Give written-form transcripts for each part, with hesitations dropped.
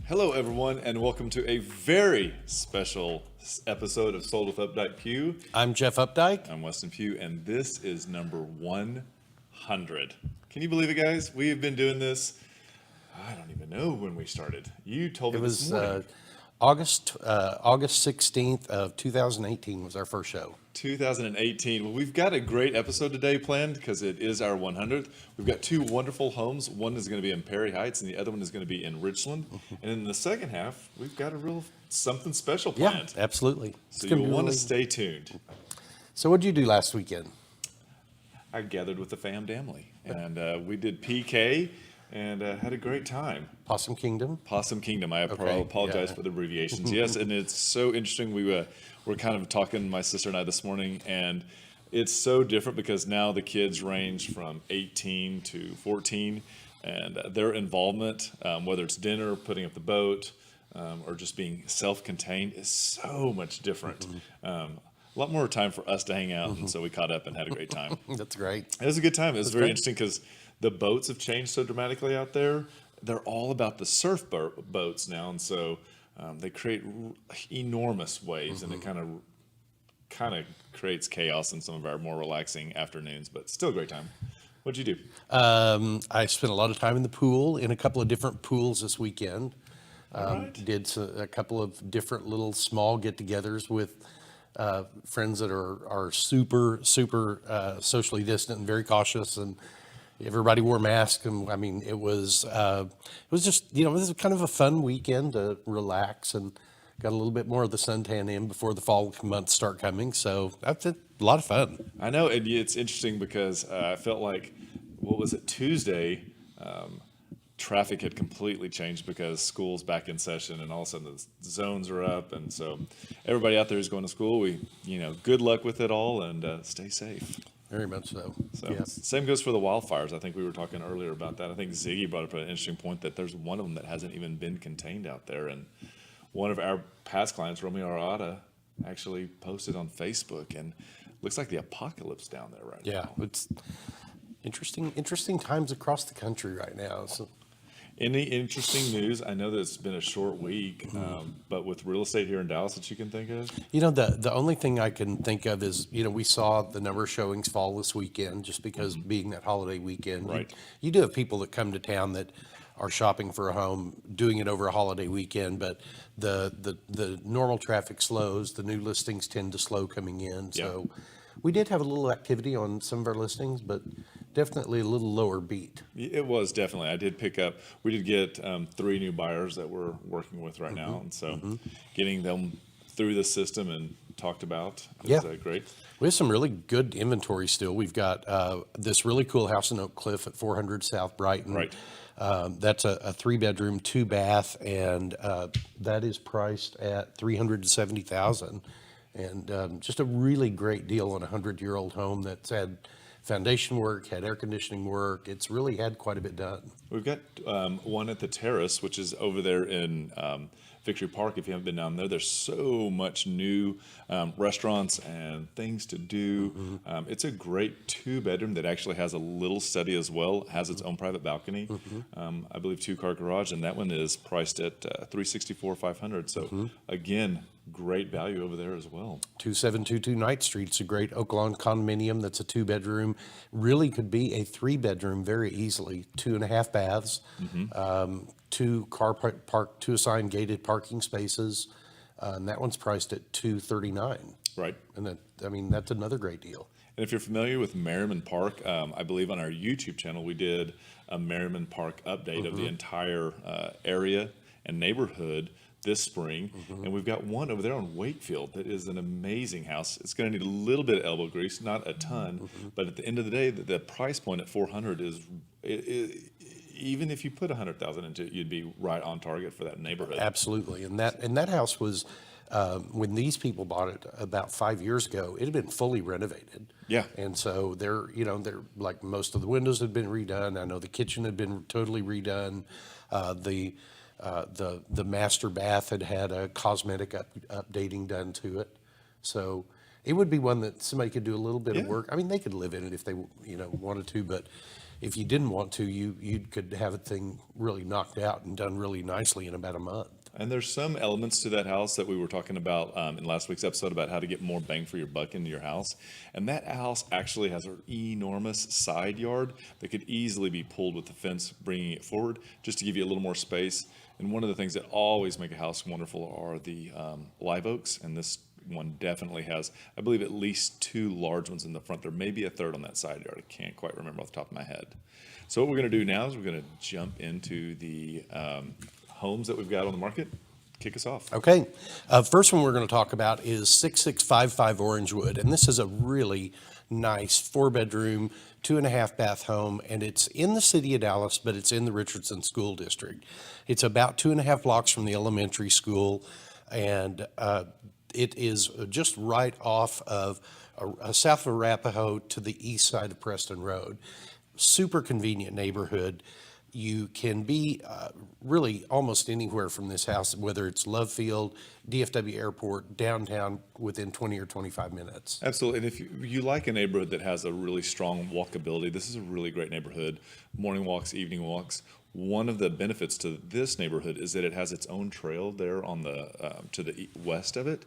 Hello, everyone, and welcome to a very special episode of Sold with Updike Pugh. I'm Jeff Updike. I'm Weston Pugh, and this is number 100. Can you believe it, guys? We have been doing this, I don't even know when we started. You told me this morning. It was August 16th of 2018 was our first show. 2018. Well, we've got a great episode today planned because it is our 100th. We've got two wonderful homes. One is going to be in Perry Heights, and the other one is going to be in Richland. And in the second half, we've got a real something special planned. Yeah, absolutely. So you'll want to stay tuned. So what did you do last weekend? I gathered with the family, and we did PK and had a great time. Possum Kingdom? Possum Kingdom. I apologize for the abbreviations. Yes, and it's so interesting. We were kind of talking, my sister and I, this morning, and it's so different because now the kids range from 18 to 14, and their involvement, whether it's dinner, putting up the boat, or just being self-contained, is so much different. A lot more time for us to hang out, and so we caught up and had a great time. That's great. It was a good time. It was very interesting because the boats have changed so dramatically out there. They're all about the surf boats now, and so they create enormous waves, and it kind of creates chaos in some of our more relaxing afternoons, but still a great time. What'd you do? I spent a lot of time in the pool, in a couple of different pools this weekend. Right. Did a couple of different little small get-togethers with friends that are super socially distant and very cautious, and everybody wore masks. And I mean, it was just, it was kind of a fun weekend to relax, and got a little bit more of the suntan in before the fall months start coming. So that's a lot of fun. I know, and it's interesting because I felt like, what was it, Tuesday, traffic had completely changed because school's back in session, and all of a sudden the zones are up, and so everybody out there who's going to school, good luck with it all, and stay safe. Very much so. Same goes for the wildfires. I think we were talking earlier about that. I think Ziggy brought up an interesting point that there's one of them that hasn't even been contained out there, and one of our past clients, Romeo Arata, actually posted on Facebook, and looks like the apocalypse down there right now. Yeah, it's interesting times across the country right now. So. Any interesting news? I know that it's been a short week, but with real estate here in Dallas that you can think of? The only thing I can think of is, we saw the number of showings fall this weekend just because being that holiday weekend. Right. You do have people that come to town that are shopping for a home, doing it over a holiday weekend, but the normal traffic slows. The new listings tend to slow coming in. So we did have a little activity on some of our listings, but definitely a little lower beat. It was definitely. I did pick up, we did get 3 new buyers that we're working with right now. And so getting them through the system and talked about is great. We have some really good inventory still. We've got this really cool house in Oak Cliff at 400 South Brighton. Right. That's a 3-bedroom, 2-bath, and that is priced at $370,000. And just a really great deal on a 100-year-old home that's had foundation work, had air conditioning work. It's really had quite a bit done. We've got one at the Terrace, which is over there in Victory Park. If you haven't been down there, there's so much new restaurants and things to do. It's a great 2-bedroom that actually has a little study as well. It has its own private balcony. I believe 2-car garage, and that one is priced at $364,500. So again, great value over there as well. 2722 Ninth Street. It's a great Oak Lawn condominium that's a 2-bedroom. Really could be a 3-bedroom very easily. 2.5 baths, 2 assigned gated parking spaces, and that one's priced at $239,000. Right. And that's another great deal. And if you're familiar with Merriman Park, I believe on our YouTube channel we did a Merriman Park update of the entire area and neighborhood. this spring, and we've got one over there on Wakefield that is an amazing house. It's going to need a little bit of elbow grease, not a ton, but at the end of the day, the price point at 400 is even if you put 100,000 into it, you'd be right on target for that neighborhood. Absolutely, and that house was when these people bought it about 5 years ago. It had been fully renovated. Yeah, and so they're like most of the windows had been redone. I know the kitchen had been totally redone. The master bath had a cosmetic updating done to it, so it would be one that somebody could do a little bit of work. I mean, they could live in it if they wanted to, but if you didn't want to, you could have a thing really knocked out and done really nicely in about a month. and there's some elements to that house that we were talking about in last week's episode about how to get more bang for your buck into your house. And that house actually has an enormous side yard that could easily be pulled with the fence, bringing it forward just to give you a little more space. And one of the things that always make a house wonderful are the live oaks, and this one definitely has, I believe, at least 2 large ones in the front. There may be a third on that side yard. I can't quite remember off the top of my head. So what we're going to do now is we're going to jump into the homes that we've got on the market. Kick us off. Okay. First one we're going to talk about is 6655 Orangewood, and this is a really nice 4-bedroom, 2.5 bath home, and it's in the city of Dallas, but it's in the Richardson School District. It's about 2.5 blocks from the elementary school, and it is just right off of south of Arapahoe to the east side of Preston Road. Super convenient neighborhood. You can be really almost anywhere from this house, whether it's Love Field, DFW Airport, downtown, within 20 or 25 minutes. Absolutely. And if you like a neighborhood that has a really strong walkability, this is a really great neighborhood. Morning walks, evening walks. One of the benefits to this neighborhood is that it has its own trail there on the to the west of it.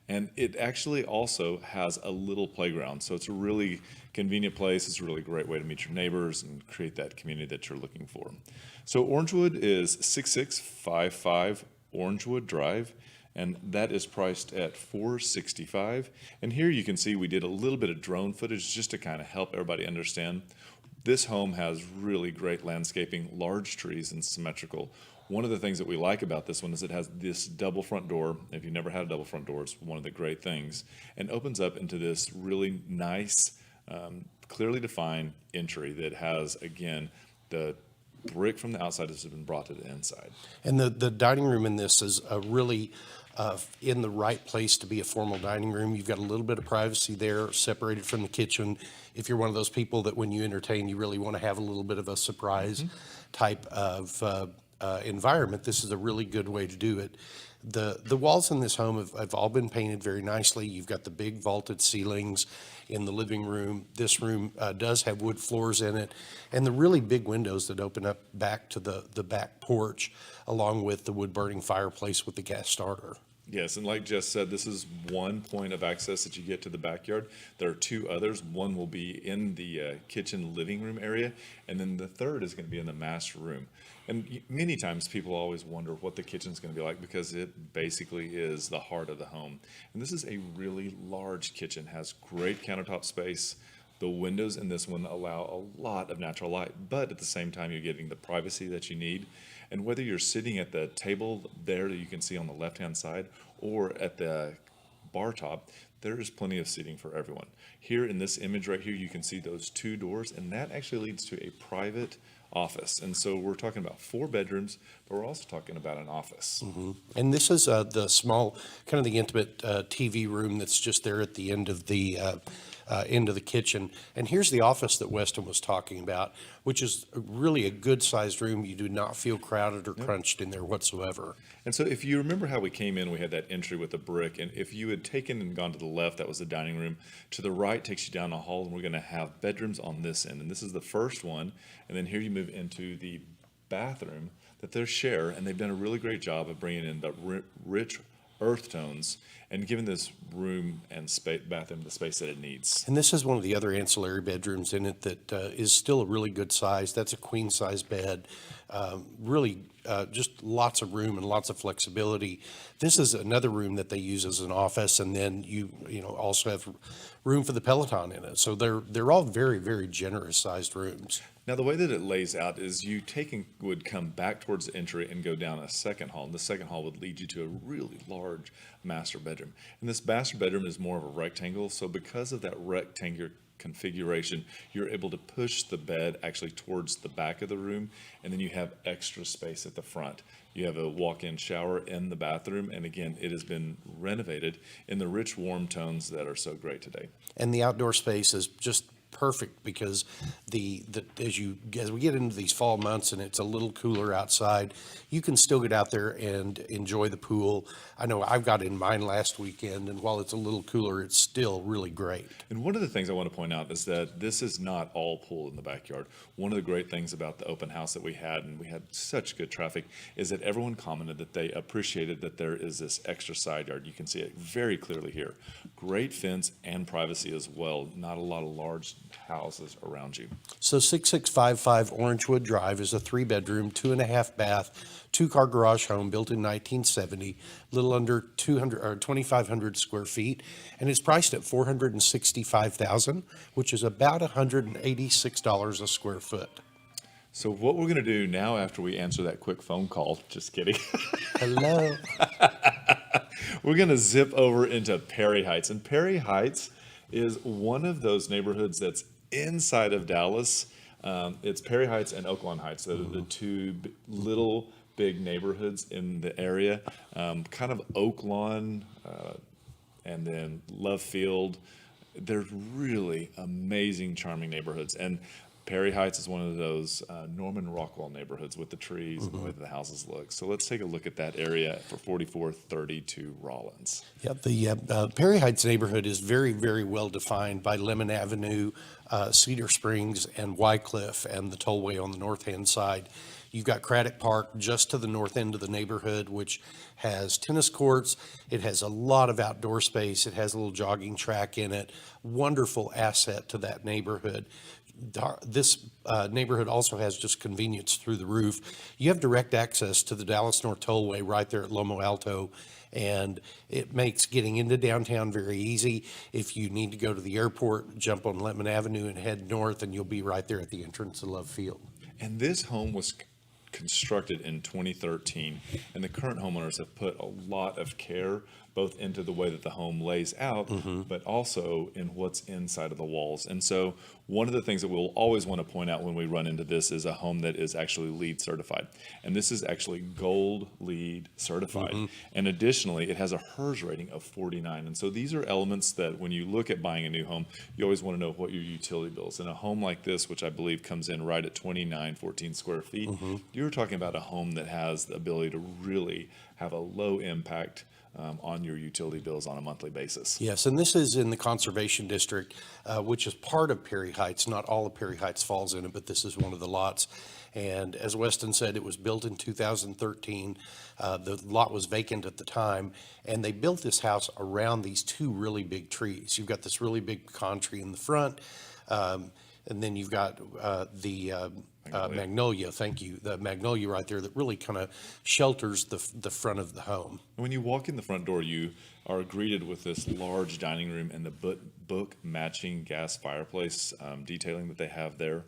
And it actually also has a little playground. So it's a really convenient place. It's a really great way to meet your neighbors and create that community that you're looking for. So Orangewood is 6655 Orangewood Drive, and that is priced at $465. And here you can see we did a little bit of drone footage just to kind of help everybody understand. This home has really great landscaping, large trees, and symmetrical. One of the things that we like about this one is it has this double front door. If you've never had a double front door, it's one of the great things, and opens up into this really nice, clearly defined entry that has, again, the brick from the outside has been brought to the inside. And the dining room in this is really in the right place to be a formal dining room. You've got a little bit of privacy there, separated from the kitchen. If you're one of those people that when you entertain, you really want to have a little bit of a surprise type of environment, this is a really good way to do it. The walls in this home have all been painted very nicely. You've got the big vaulted ceilings in the living room. This room does have wood floors in it, and the really big windows that open up back to the back porch, along with the wood burning fireplace with the gas starter. Yes, and like Jess said, this is one point of access that you get to the backyard. There are 2 others. One will be in the kitchen living room area, and then the third is going to be in the master room. And many times people always wonder what the kitchen's going to be like because it basically is the heart of the home. And this is a really large kitchen, has great countertop space. The windows in this one allow a lot of natural light, but at the same time, you're getting the privacy that you need. And whether you're sitting at the table there that you can see on the left-hand side or at the bar top, there is plenty of seating for everyone. Here in this image right here, you can see those 2 doors, and that actually leads to a private office. And so we're talking about 4 bedrooms, but we're also talking about an office. And this is the small, kind of the intimate TV room that's just there at the end of the kitchen. And here's the office that Weston was talking about, which is really a good-sized room. You do not feel crowded or crunched in there whatsoever. And so if you remember how we came in, we had that entry with the brick, and if you had taken and gone to the left, that was the dining room. To the right takes you down a hall, and we're going to have bedrooms on this end. And this is the first one, and then here you move into the bathroom that they share, and they've done a really great job of bringing in the rich earth tones and giving this room and bathroom the space that it needs. And this is one of the other ancillary bedrooms in it that is still a really good size. That's a queen size bed. Really just lots of room and lots of flexibility. This is another room that they use as an office, and then you also have room for the Peloton in it. So they're all very, very generous sized rooms. Now, the way that it lays out is would come back towards the entry and go down a second hall. And the second hall would lead you to a really large master bedroom. And this master bedroom is more of a rectangle. So because of that rectangular configuration, you're able to push the bed actually towards the back of the room, and then you have extra space at the front. You have a walk-in shower in the bathroom, and again, it has been renovated in the rich, warm tones that are so great today. And the outdoor space is just perfect because as we get into these fall months and it's a little cooler outside, you can still get out there and enjoy the pool. I know I've got in mine last weekend, and while it's a little cooler, it's still really great. And one of the things I want to point out is that this is not all pool in the backyard. One of the great things about the open house that we had, and we had such good traffic, is that everyone commented that they appreciated that there is this extra side yard. You can see it very clearly here. Great fence and privacy as well. Not a lot of large houses around you. So 6655 Orangewood Drive is a 3-bedroom, 2.5 bath, 2-car garage home built in 1970, little under 2,500 square feet, and it's priced at $465,000, which is about $186 a square foot. So what we're going to do now after we answer that quick phone call, just kidding. Hello. We're going to zip over into Perry Heights. And Perry Heights is one of those neighborhoods that's inside of Dallas. It's Perry Heights and Oaklawn Heights. Those are the two little big neighborhoods in the area. Kind of Oaklawn and then Love Field. They're really amazing, charming neighborhoods. And Perry Heights is one of those Norman Rockwell neighborhoods with the trees and the way that the houses look. So let's take a look at that area for 4432 Rollins. Yep, the Perry Heights neighborhood is very, very well defined by Lemon Avenue, Cedar Springs, and Wycliffe, and the tollway on the north-hand side. You've got Craddock Park just to the north end of the neighborhood, which has tennis courts. It has a lot of outdoor space. It has a little jogging track in it. Wonderful asset to that neighborhood. This neighborhood also has just convenience through the roof. You have direct access to the Dallas North Tollway right there at Lomo Alto, and it makes getting into downtown very easy. If you need to go to the airport, jump on Lemon Avenue and head north, and you'll be right there at the entrance to Love Field. And this home was constructed in 2013, and the current homeowners have put a lot of care both into the way that the home lays out, but also in what's inside of the walls. And so one of the things that we'll always want to point out when we run into this is a home that is actually LEED certified. And this is actually gold LEED certified. And additionally, it has a HERS rating of 49. And so these are elements that when you look at buying a new home, you always want to know what your utility bills. And a home like this, which I believe comes in right at 2914 square feet, you're talking about a home that has the ability to really have a low impact on your utility bills on a monthly basis. Yes, and this is in the Conservation District, which is part of Perry Heights. Not all of Perry Heights falls in it, but this is one of the lots. And as Weston said, it was built in 2013. The lot was vacant at the time, and they built this house around these two really big trees. You've got this really big pecan tree in the front, and then you've got the magnolia, thank you, the magnolia right there that really kind of shelters the front of the home. When you walk in the front door, you are greeted with this large dining room and the book matching gas fireplace detailing that they have there.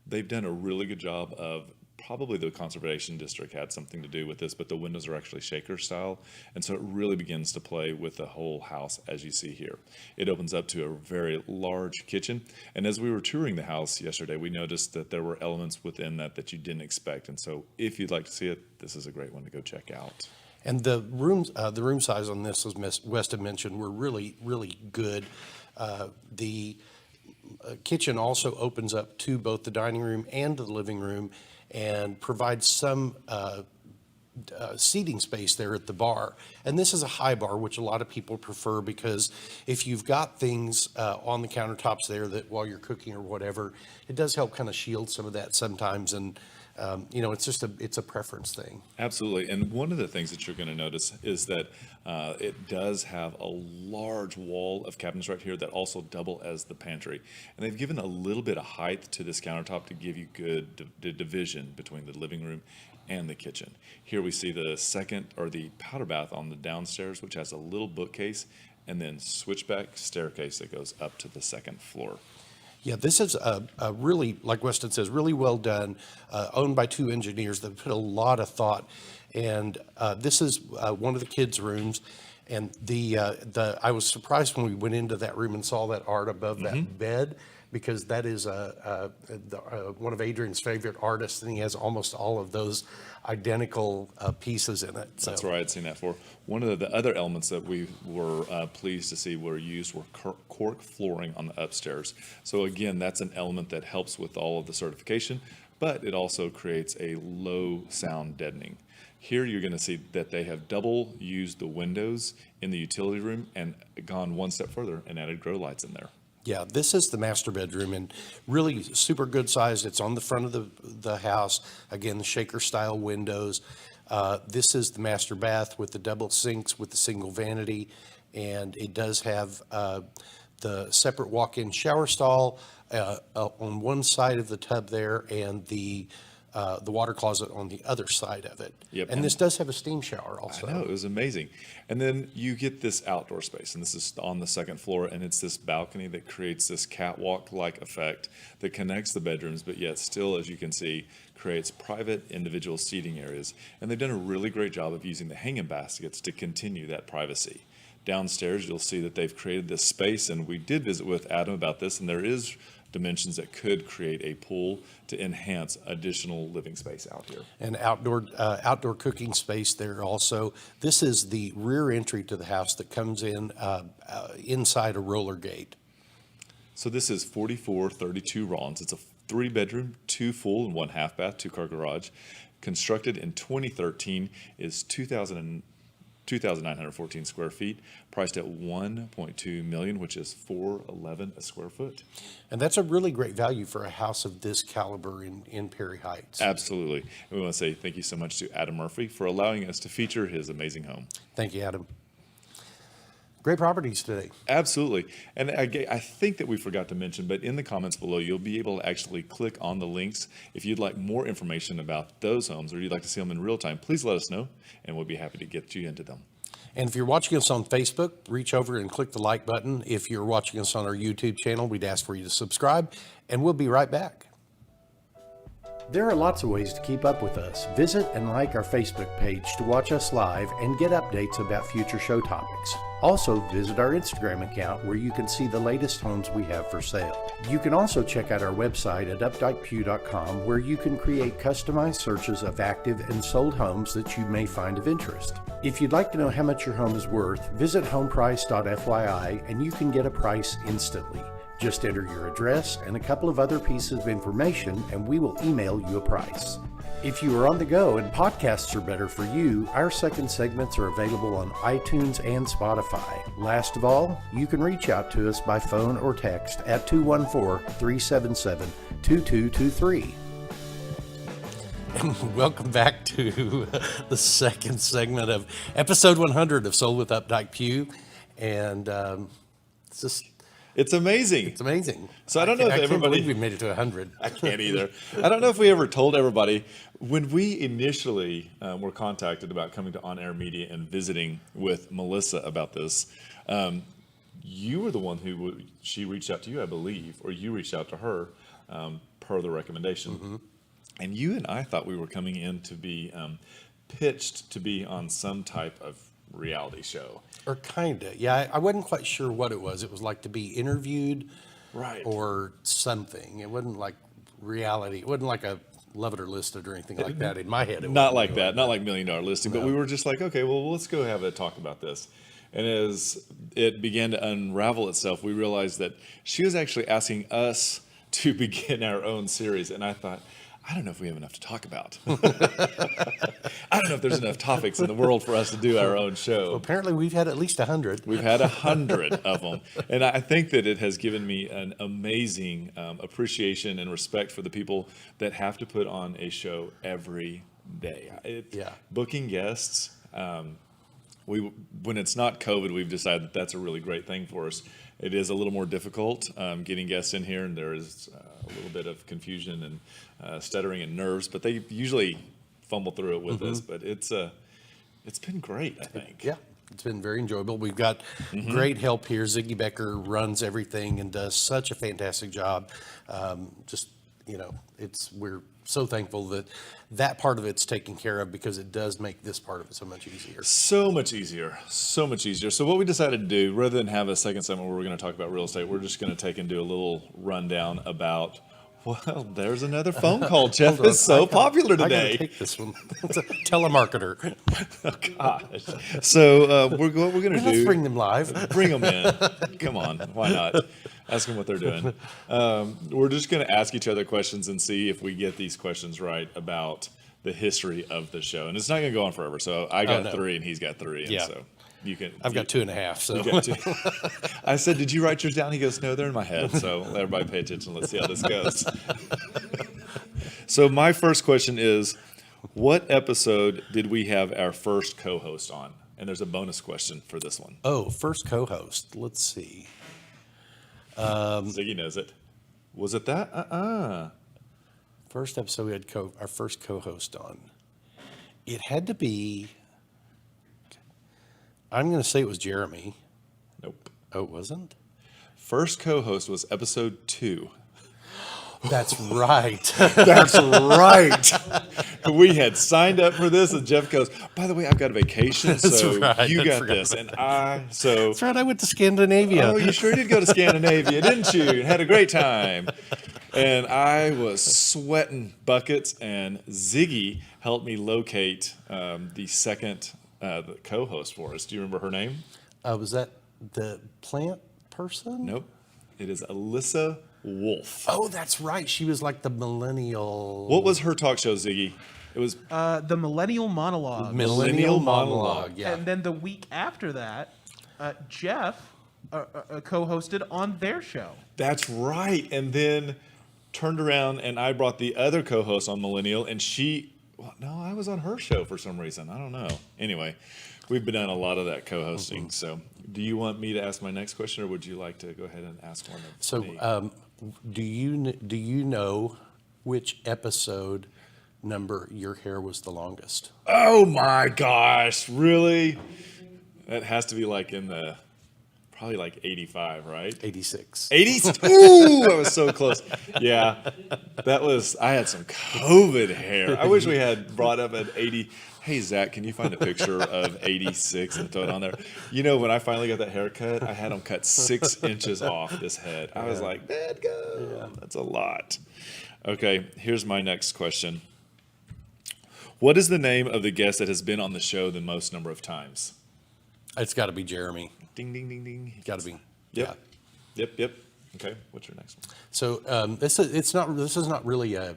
They've done a really good job of, probably the Conservation District had something to do with this, but the windows are actually shaker style, and so it really begins to play with the whole house as you see here. It opens up to a very large kitchen, and as we were touring the house yesterday, we noticed that there were elements within that you didn't expect, and so if you'd like to see it, this is a great one to go check out. And the room size on this, as Weston mentioned, were really, really good. The kitchen also opens up to both the dining room and the living room, and provides some seating space there at the bar. And this is a high bar, which a lot of people prefer, because if you've got things on the countertops there that while you're cooking or whatever, it does help kind of shield some of that sometimes. And it's a preference thing. Absolutely. And one of the things that you're going to notice is that it does have a large wall of cabinets right here that also double as the pantry. And they've given a little bit of height to this countertop to give you good division between the living room and the kitchen. Here we see the the powder bath on the downstairs, which has a little bookcase and then switchback staircase that goes up to the second floor. Yeah, this is a really, like Weston says, really well done, owned by two engineers that put a lot of thought. And this is one of the kids' rooms. And I was surprised when we went into that room and saw that art above that bed, because that is one of Adrian's favorite artists, and he has almost all of those identical pieces in it. So. That's where I had seen that for. One of the other elements that we were pleased to see were cork flooring on the upstairs. So again, that's an element that helps with all of the certification, but it also creates a low sound deadening. Here you're going to see that they have double used the windows in the utility room and gone one step further and added grow lights in there. Yeah, this is the master bedroom, and really super good size. It's on the front of the house. Again, the shaker style windows. This is the master bath with the double sinks with the single vanity, and it does have the separate walk-in shower stall on one side of the tub there, and the water closet on the other side of it. Yep. And this does have a steam shower also. I know, it was amazing. And then you get this outdoor space, and this is on the second floor, and it's this balcony that creates this catwalk-like effect that connects the bedrooms, but yet still, as you can see, creates private individual seating areas. And they've done a really great job of using the hanging baskets to continue that privacy. Downstairs, you'll see that they've created this space, and we did visit with Adam about this, and there is dimensions that could create a pool to enhance additional living space out here. And outdoor cooking space there also. This is the rear entry to the house that comes in inside a roller gate. So this is 4432 Rollins. It's a 3-bedroom, 2 full and 1 half bath, 2-car garage. Constructed in 2013, is 2,914 square feet, priced at $1.2 million, which is $411 a square foot. And that's a really great value for a house of this caliber in Perry Heights. Absolutely. And we want to say thank you so much to Adam Murphy for allowing us to feature his amazing home. Thank you, Adam. Great properties today. Absolutely. And I think that we forgot to mention, but in the comments below, you'll be able to actually click on the links. If you'd like more information about those homes, or you'd like to see them in real time, please let us know, and we'll be happy to get you into them. And if you're watching us on Facebook, reach over and click the like button. If you're watching us on our YouTube channel, we'd ask for you to subscribe, and we'll be right back. There are lots of ways to keep up with us. Visit and like our Facebook page to watch us live and get updates about future show topics. Also, visit our Instagram account where you can see the latest homes we have for sale. You can also check out our website at updikepugh.com, where you can create customized searches of active and sold homes that you may find of interest. If you'd like to know how much your home is worth, visit homeprice.fyi and you can get a price instantly. Just enter your address and a couple of other pieces of information, and we will email you a price. If you are on the go and podcasts are better for you, our second segments are available on iTunes and Spotify. Last of all, you can reach out to us by phone or text at 214-377-2223. And welcome back to the second segment of episode 100 of Sold with Updike Pugh. And it's just... It's amazing. It's amazing. So I don't know if everybody... I can't believe we made it to 100. I can't either. I don't know if we ever told everybody, when we initially were contacted about coming to On Air Media and visiting with Melissa about this, you were the one she reached out to you, I believe, or you reached out to her per the recommendation. Mm-hmm. And you and I thought we were coming in to be pitched to be on some type of reality show. Or kind of. Yeah, I wasn't quite sure what it was. It was like to be interviewed, right, or something. It wasn't like reality. It wasn't like a Love It or Listed or anything like that in my head. Not like that. Not like $1 Million Listing. No. But we were just like, okay, well, let's go have a talk about this. And as it began to unravel itself, we realized that she was actually asking us to begin our own series. And I thought, I don't know if we have enough to talk about. I don't know if there's enough topics in the world for us to do our own show. Well, apparently we've had at least 100. We've had 100 of them. And I think that it has given me an amazing appreciation and respect for the people that have to put on a show every day. Booking guests, when it's not COVID, we've decided that that's a really great thing for us. It is a little more difficult getting guests in here, and there is a little bit of confusion and stuttering and nerves, but they usually fumble through it with us. But it's been great, I think. Yeah, it's been very enjoyable. We've got great help here. Ziggy Becker runs everything and does such a fantastic job. We're so thankful that part of it's taken care of, because it does make this part of it so much easier. So much easier. So much easier. So what we decided to do, rather than have a second segment where we're going to talk about real estate, we're just going to take and do a little rundown about, well, there's another phone call. Jeff is so popular today. I got to take this one. It's a telemarketer. Oh, gosh. So what we're going to do. Let's bring them live. Bring them in. Come on. Why not? Ask them what they're doing. We're just going to ask each other questions and see if we get these questions right about the history of the show. And it's not going to go on forever. So I got 3 and he's got 3. And so I've got 2.5. So you got 2. I said, did you write yours down? He goes, no, they're in my head. So everybody pay attention. Let's see how this goes. So my first question is, what episode did we have our first co-host on? And there's a bonus question for this one. Oh, first co-host. Let's see. Ziggy knows it. Was it that? First episode we had our first co-host on. It had to be, I'm going to say it was Jeremy. Nope. Oh, it wasn't? First co-host was episode 2. That's right. That's right. We had signed up for this, and Jeff goes, by the way, I've got a vacation, so right. you got this. And That's right, I went to Scandinavia. Oh, you sure did go to Scandinavia, didn't you? Had a great time. And I was sweating buckets, and Ziggy helped me locate the second the co-host for us. Do you remember her name? Was that the plant person? Nope. It is Alyssa Wolf. Oh, that's right. She was like the millennial. What was her talk show, Ziggy? It was the Millennial Monologue. Millennial Monologue, yeah. And then the week after that, Jeff co-hosted on their show. That's right. And then turned around and I brought the other co-host on Millennial, and I was on her show for some reason. I don't know. Anyway, we've been on a lot of that co-hosting. So do you want me to ask my next question, or would you like to go ahead and ask one of me? Do you know which episode number your hair was the longest? Oh my gosh, really? That has to be like in the probably like 85, right? 86. 80? Ooh, I was so close. Yeah, I had some COVID hair. I wish we had brought up an 80. Hey, Zach, can you find a picture of 86 and throw it on there? You know, when I finally got that haircut, I had them cut 6 inches off this head. I was like, bad go. Yeah. That's a lot. Okay, here's my next question. What is the name of the guest that has been on the show the most number of times? It's got to be Jeremy. Ding, ding, ding, ding. Got to be. Yep. Yeah. Yep. Okay, what's your next one? So this is not really a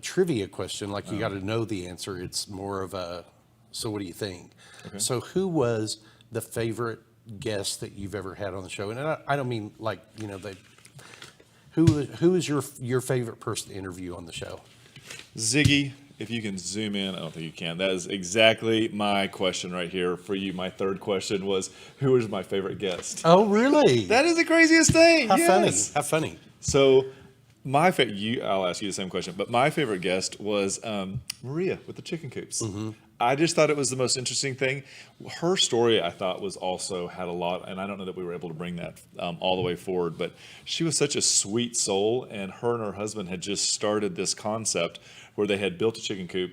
trivia question. Like you got to know the answer. It's more of a, so what do you think? Okay. So who was the favorite guest that you've ever had on the show? And I don't mean like, who is your favorite person to interview on the show? Ziggy, if you can zoom in. I don't think you can. That is exactly my question right here for you. My third question was, who is my favorite guest? Oh, really? That is the craziest thing. How Yes. funny. How funny. So I'll ask you the same question, but my favorite guest was Maria with the chicken coops. Mm-hmm. I just thought it was the most interesting thing. Her story, I thought, was also had a lot, and I don't know that we were able to bring that all the way forward, but she was such a sweet soul, and her husband had just started this concept where they had built a chicken coop,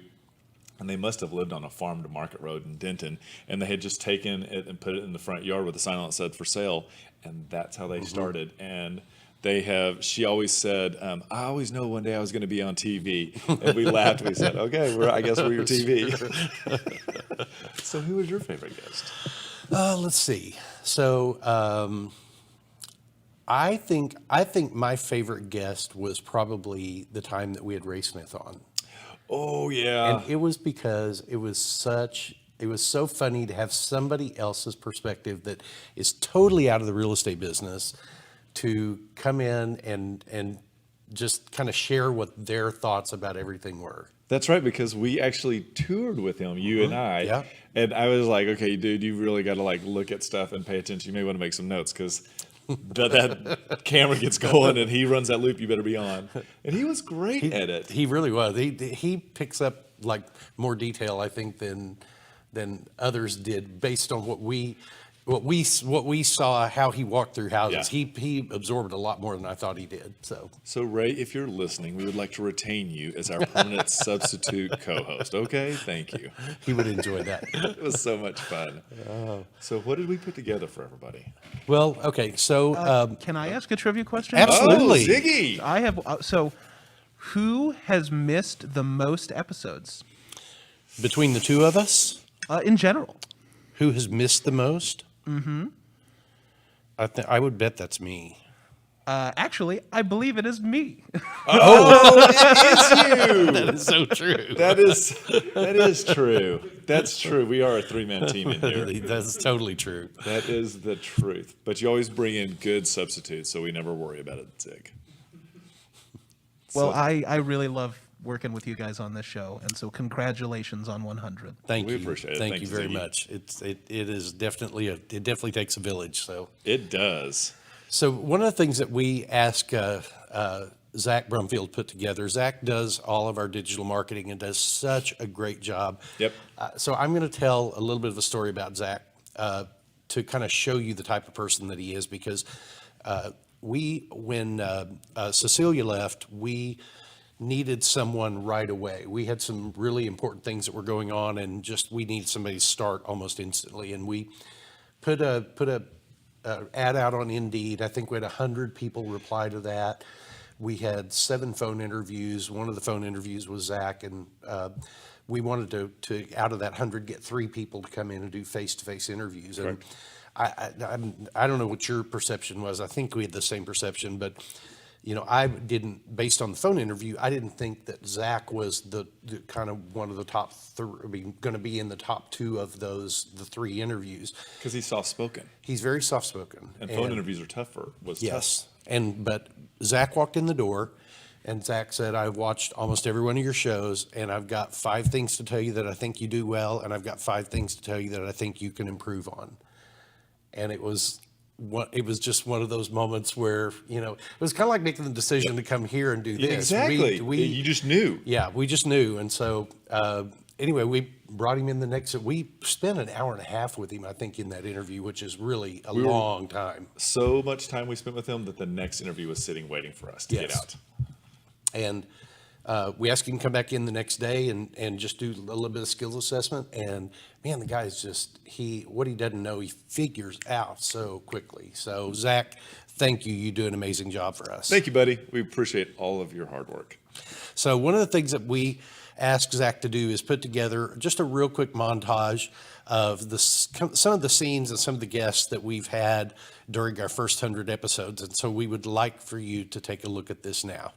and they must have lived on a farm to Market Road in Denton, and they had just taken it and put it in the front yard with a sign on that said for sale, and that's how they started. And she always said, I always know one day I was going to be on TV. And we laughed. We said, okay, I guess we're your TV. So who was your favorite guest? Let's see. So I think my favorite guest was probably the time that we had Ray Smith on. Oh yeah. And it was because it was so funny to have somebody else's perspective that is totally out of the real estate business to come in and just kind of share what their thoughts about everything were. That's right, because we actually toured with him, you and I. Yeah. And I was like, okay, dude, you really got to like look at stuff and pay attention. You may want to make some notes because that camera gets going and he runs that loop, you better be on. And he was great at it. He really was. He picks up like more detail, I think, than others did based on what we saw, how he walked through houses. Yeah. He absorbed a lot more than I thought he did. So Ray, if you're listening, we would like to retain you as our permanent substitute co-host. Okay, thank you. He would enjoy that. It was so much fun. So what did we put together for everybody? Well, okay, so Can I ask a trivia question? Absolutely. Oh, Ziggy! I have. So, who has missed the most episodes between the two of us, in general? who has missed the most? Mm-hmm. I would bet that's me. Actually, I believe it is me. Oh, it is you! That is so true. That is true. That's true. We are a three-man team in here. That's totally true. That is the truth. But you always bring in good substitutes, so we never worry about it, Zig. Well, So- I really love working with you guys on this show, and so congratulations on 100. Thank We you. appreciate it. Thank Thank you you, very Ziggy. much. It is definitely it definitely takes a village. It does. So one of the things that we ask Zach Brumfield put together, Zach does all of our digital marketing and does such a great job. Yep. So I'm going to tell a little bit of a story about Zach to kind of show you the type of person that he is, because when Cecilia left, we needed someone right away. We had some really important things that were going on, and just we needed somebody to start almost instantly. And we put a ad out on Indeed. I think we had 100 people reply to that. We had 7 phone interviews. One of the phone interviews was Zach, and we wanted to out of that 100 get 3 people to come in and do face-to-face interviews. And I don't know what your perception was. I think we had the same perception, but I didn't, based on the phone interview, I didn't think that Zach was the kind of one of the top 3, going to be in the top 2 of the 3 interviews. Because he's soft-spoken. He's very soft-spoken. And phone interviews are tougher. Yes. But Zach walked in the door, and Zach said, I've watched almost every one of your shows, and I've got 5 things to tell you that I think you do well, and I've got 5 things to tell you that I think you can improve on. And it was just one of those moments where, it was kind of like making the decision to come here and do this. Exactly. You just knew. Yeah, we just knew. And so, anyway, we brought him in we spent an hour and a half with him, I think, in that interview, which is really a long time. So much time we spent with him that the next interview was sitting waiting for us to get out. And we asked him to come back in the next day and just do a little bit of skills assessment. And man, the guy's what he doesn't know, he figures out so quickly. So Zach, thank you. You do an amazing job for us. Thank you, buddy. We appreciate all of your hard work. So one of the things that we asked Zach to do is put together just a real quick montage of some of the scenes and some of the guests that we've had during our first 100 episodes. And so we would like for you to take a look at this now.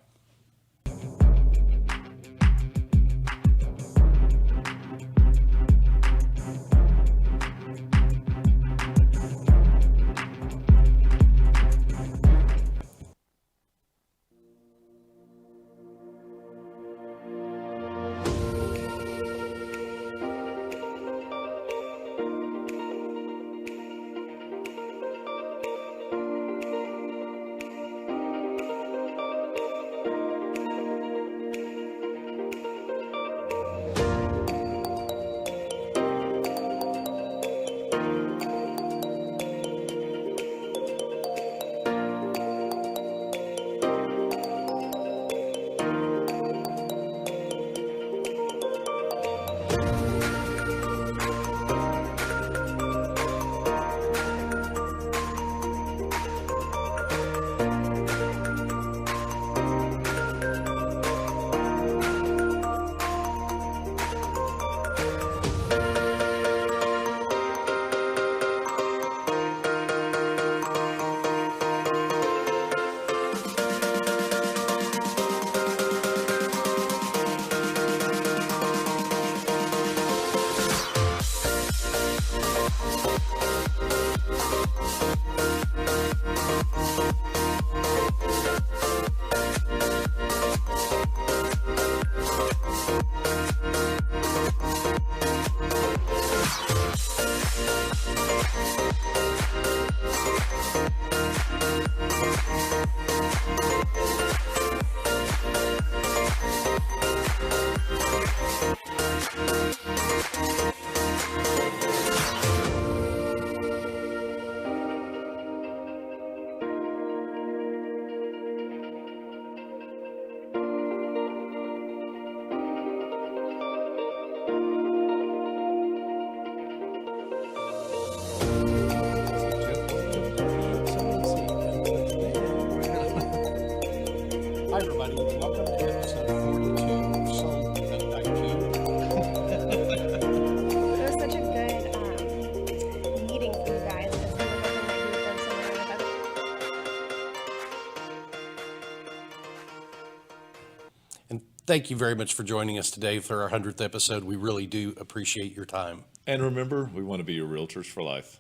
Hi, everybody. Welcome to episode 42 of Sold with Updike It was such a good meeting for you guys. Because we were hoping that you would live somewhere with us. And thank you very much for joining us today for our 100th episode. We really do appreciate your time. And remember, we want to be your realtors for life.